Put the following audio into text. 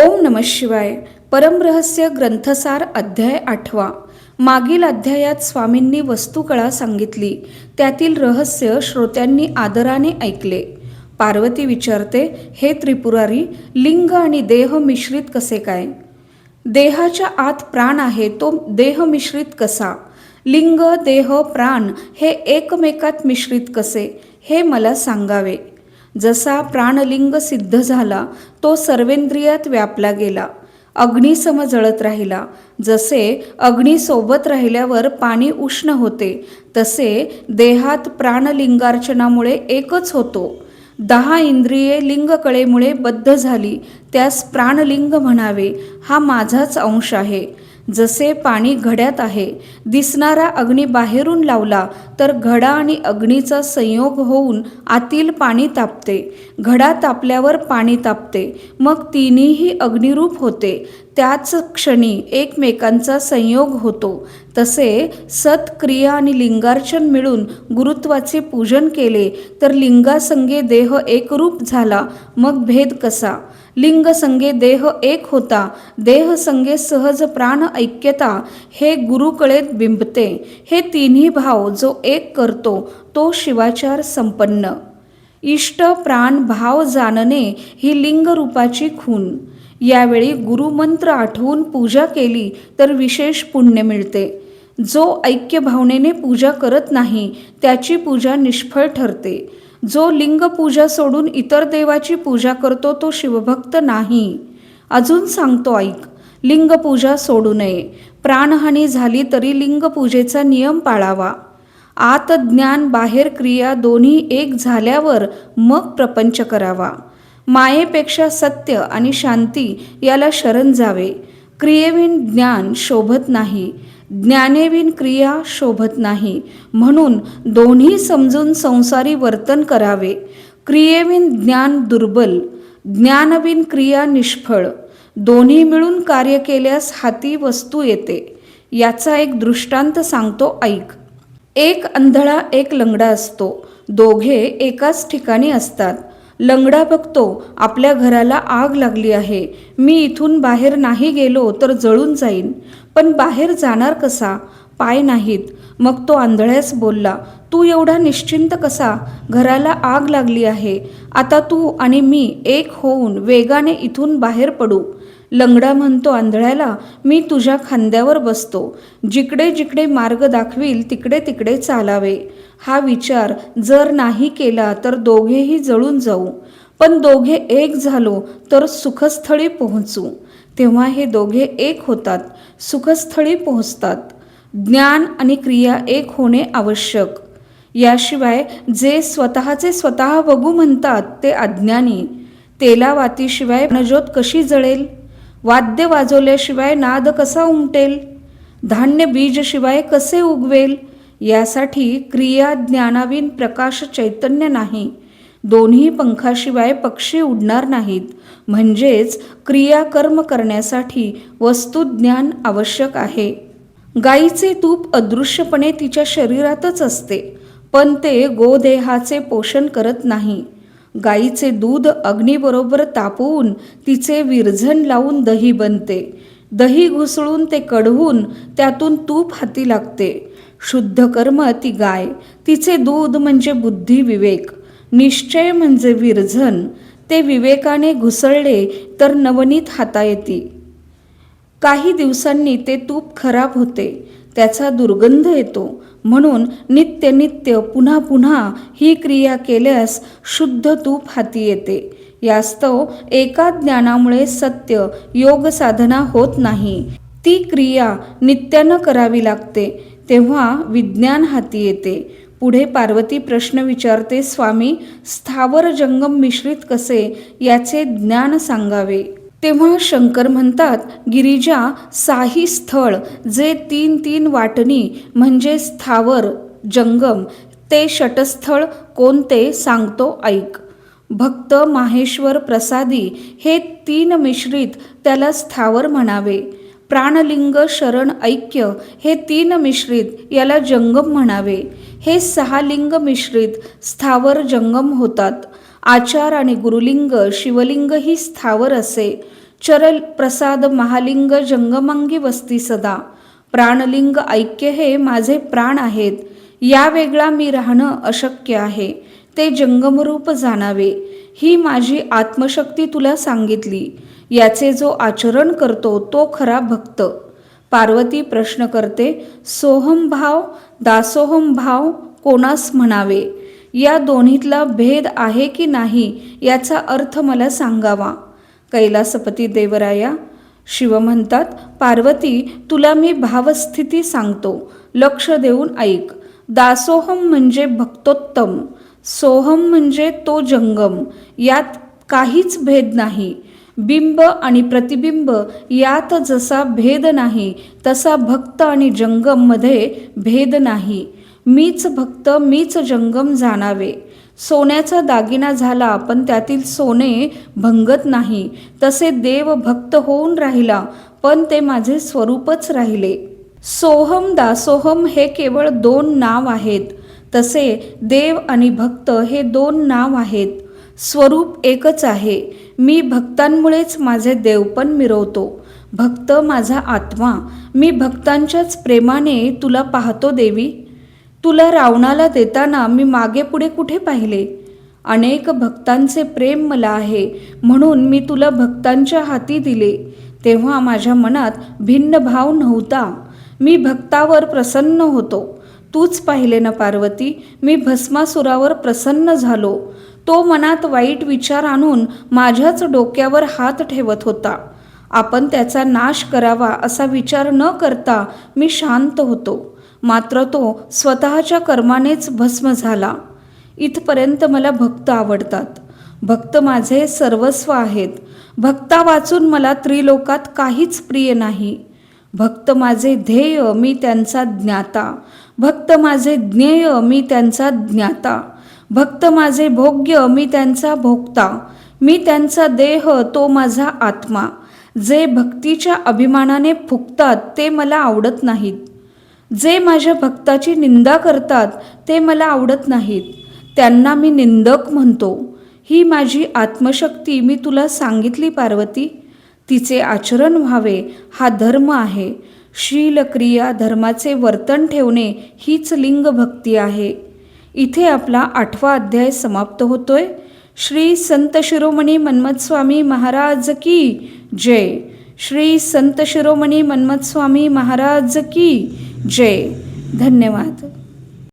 ओम नमः शिवाय. परमरहस्य ग्रंथसार अध्याय 8. मागील अध्यायात स्वामींनी वस्तुकळा सांगितली. त्यातील रहस्य श्रोत्यांनी आदराने ऐकले. पार्वती विचारते, हे त्रिपुरारी, लिंग आणि देह मिश्रित कसे काय? देहाच्या आत प्राण आहे, तो देह मिश्रित कसा? लिंग, देह, प्राण हे एकमेकात मिश्रित कसे, हे मला सांगावे. जसा प्राणलिंग सिद्ध झाला, तो सर्वेंद्रियात व्यापला गेला, अग्निसम जळत राहिला. जसे अग्निसोबत राहिल्यावर पाणी उष्ण होते, तसे देहात प्राणलिंगार्चनामुळे एकच होतो. 10 इंद्रिये लिंगकळेमुळे बद्ध झाली, त्यास प्राणलिंग म्हणावे. हा माझाच अंश आहे. जसे पाणी घड्यात आहे, दिसणारा अग्नी बाहेरून लावला तर घडा आणि अग्नीचा संयोग होऊन आतील पाणी तापते. घडा तापल्यावर पाणी तापते, मग तिन्हीही अग्निरूप होते. त्याच क्षणी एकमेकांचा संयोग होतो. तसे सत, क्रिया आणि लिंगार्चन मिळून गुरुत्वाचे पूजन केले तर लिंगासंगे देह एकरूप झाला. मग भेद कसा? लिंग संगे देह एक होता, देह संगे सहज प्राण ऐक्यता हे गुरुकळेत बिंबते. हे तिन्ही भाव जो एक करतो, तो शिवाचार संपन्न. इष्ट प्राण भाव जाणणे ही लिंग रूपाची खून. यावेळी गुरुमंत्र आठवून पूजा केली तर विशेष पुण्य मिळते. जो ऐक्य भावनेने पूजा करत नाही, त्याची पूजा निष्फळ ठरते. जो लिंग पूजा सोडून इतर देवाची पूजा करतो, तो शिवभक्त नाही. अजून सांगतो ऐक. लिंग पूजा सोडू नये. प्राणहानी झाली तरी लिंग पूजेचा नियम पाळावा. आत ज्ञान, बाहेर क्रिया दोन्ही एक झाल्यावर मग प्रपंच करावा. मायेपेक्षा सत्य आणि शांती याला शरण जावे. क्रियेविण ज्ञान शोभत नाही, ज्ञानेविण क्रिया शोभत नाही. म्हणून दोन्ही समजून संसारी वर्तन करावे. क्रियेविण ज्ञान दुर्बल, ज्ञानविण क्रिया निष्फळ. दोन्ही मिळून कार्य केल्यास हाती वस्तू येते. याचा एक दृष्टांत सांगतो ऐक. एक अंधळा, एक लंगडा असतो. दोघे एकाच ठिकाणी असतात. लंगडा बघतो, आपल्या घराला आग लागली आहे. मी इथून बाहेर नाही गेलो तर जळून जाईन. पण बाहेर जाणार कसा? पाय नाहीत. मग तो आंधळ्यास बोलला, तू एवढा निश्चिंत कसा? घराला आग लागली आहे. आता तू आणि मी एक होऊन वेगाने इथून बाहेर पडू. लंगडा म्हणतो आंधळ्याला, मी तुझ्या खांद्यावर बसतो. जिकडे जिकडे मार्ग दाखवील तिकडे तिकडे चालावे. हा विचार जर नाही केला तर दोघेही जळून जाऊ. पण दोघे एक झालो तर सुखस्थळी पोहोचू. तेव्हा हे दोघे एक होतात, सुखस्थळी पोहोचतात. ज्ञान आणि क्रिया एक होणे आवश्यक. याशिवाय जे स्वतःचे स्वतः बघू म्हणतात ते अज्ञानी. तेलावातीशिवाय ज्ञानज्योत कशी जळेल? वाद्य वाजवल्याशिवाय नाद कसा उमटेल? धान्य बीजशिवाय कसे उगवेल? यासाठी क्रिया ज्ञानाविन प्रकाश चैतन्य नाही. दोन्ही पंखाशिवाय पक्षी उडणार नाहीत. म्हणजेच क्रिया कर्म करण्यासाठी वस्तुज्ञान आवश्यक आहे. गाईचे तूप अदृश्यपणे तिच्या शरीरातच असते, पण ते गोदेहाचे पोषण करत नाही. गाईचे दूध अग्नीबरोबर तापवून तिचे विरझण लावून दही बनते. दही घुसळून ते कढवून त्यातून तूप हाती लागते. शुद्ध कर्म ती गाय. तिचे दूध म्हणजे बुद्धी, विवेक. निश्चय म्हणजे विरझण. ते विवेकाने घुसळले तर नवनीत हाताळते. काही दिवसांनी ते तूप खराब होते, त्याचा दुर्गंध येतो. म्हणून नित्य नित्य पुन्हा पुन्हा ही क्रिया केल्यास शुद्ध तूप हाती येते. यास्तव एका ज्ञानामुळे सत्य योग साधना होत नाही. ती क्रिया नित्यानं करावी लागते, तेव्हा विज्ञान हाती येते. पुढे पार्वती प्रश्न विचारते, स्वामी, स्थावर जंगम मिश्रित कसे, याचे ज्ञान सांगावे. तेव्हा शंकर म्हणतात, गिरिजा, साही स्थळ जे 3 वाटणी म्हणजे स्थावर जंगम, ते षटस्थळ कोणते सांगतो ऐक. भक्त, माहेश्वर, प्रसादी हे 3 मिश्रित त्याला स्थावर म्हणावे. प्राणलिंग, शरण, ऐक्य हे 3 मिश्रित याला जंगम म्हणावे. हे 6 लिंग मिश्रित स्थावर जंगम होतात. आचार आणि गुरुलिंग, शिवलिंग ही स्थावर असे. चरल प्रसाद महालिंग जंगमांगी वस्ती सदा. प्राणलिंग ऐक्य हे माझे प्राण आहेत. या वेगळा मी राहणं अशक्य आहे. ते जंगमरूप जाणावे. ही माझी आत्मशक्ती तुला सांगितली. याचे जो आचरण करतो तो खरा भक्त. पार्वती प्रश्न करते, सोहम भाव दासोहम भाव कोणास म्हणावे? या दोन्हीतला भेद आहे की नाही याचा अर्थ मला सांगावा. कैलासपती देवराया शिव म्हणतात, पार्वती तुला मी भावस्थिती सांगतो, लक्ष देऊन ऐक. दासोहम म्हणजे भक्तोत्तम, सोहम म्हणजे तो जंगम. यात काहीच भेद नाही. बिंब आणि प्रतिबिंब यात जसा भेद नाही तसा भक्त आणि जंगम मध्ये भेद नाही. मीच भक्त मीच जंगम जाणावे. सोन्याचा दागिना झाला पण त्यातील सोने भंगत नाही, तसे देव भक्त होऊन राहिला पण ते माझे स्वरूपच राहिले. सोहम दासोहम हे केवळ 2 नाव आहेत, तसे देव आणि भक्त हे 2 नाव आहेत. स्वरूप एकच आहे. मी भक्तांमुळेच माझे देवपण मिरवतो. भक्त माझा आत्मा. मी भक्तांच्याच प्रेमाने तुला पाहतो देवी. तुला रावणाला देताना मी मागे पुढे कुठे पाहिले? अनेक भक्तांचे प्रेम मला आहे म्हणून मी तुला भक्तांच्या हाती दिले. तेव्हा माझ्या मनात भिन्न भाव नव्हता. मी भक्तावर प्रसन्न होतो. तूच पाहिले ना पार्वती, मी भस्मासुरावर प्रसन्न झालो. तो मनात वाईट विचार आणून माझ्याच डोक्यावर हात ठेवत होता. आपण त्याचा नाश करावा असा विचार न करता मी शांत होतो. मात्र तो स्वतःच्या कर्मानेच भस्म झाला. इथपर्यंत मला भक्त आवडतात. भक्त माझे सर्वस्व आहेत. भक्ता वाचून मला त्रिलोकात काहीच प्रिय नाही. भक्त माझे ध्येय, मी त्यांचा ज्ञाता. भक्त माझे ज्ञेय, मी त्यांचा ज्ञाता. भक्त माझे भोग्य, मी त्यांचा भोक्ता. मी त्यांचा देह, तो माझा आत्मा. जे भक्तीच्या अभिमानाने फुकतात ते मला आवडत नाहीत. जे माझ्या भक्ताची निंदा करतात ते मला आवडत नाहीत. त्यांना मी निंदक म्हणतो. ही माझी आत्मशक्ती मी तुला सांगितली पार्वती. तिचे आचरण व्हावे हा धर्म आहे. शील क्रिया धर्माचे वर्तन ठेवणे हीच लिंग भक्ती आहे. इथे आपला 8वा अध्याय समाप्त होतोय. श्री संत शिरोमणी मन्मथ स्वामी महाराज की जय. श्री संत शिरोमणी मन्मथ स्वामी महाराज की जय. धन्यवाद.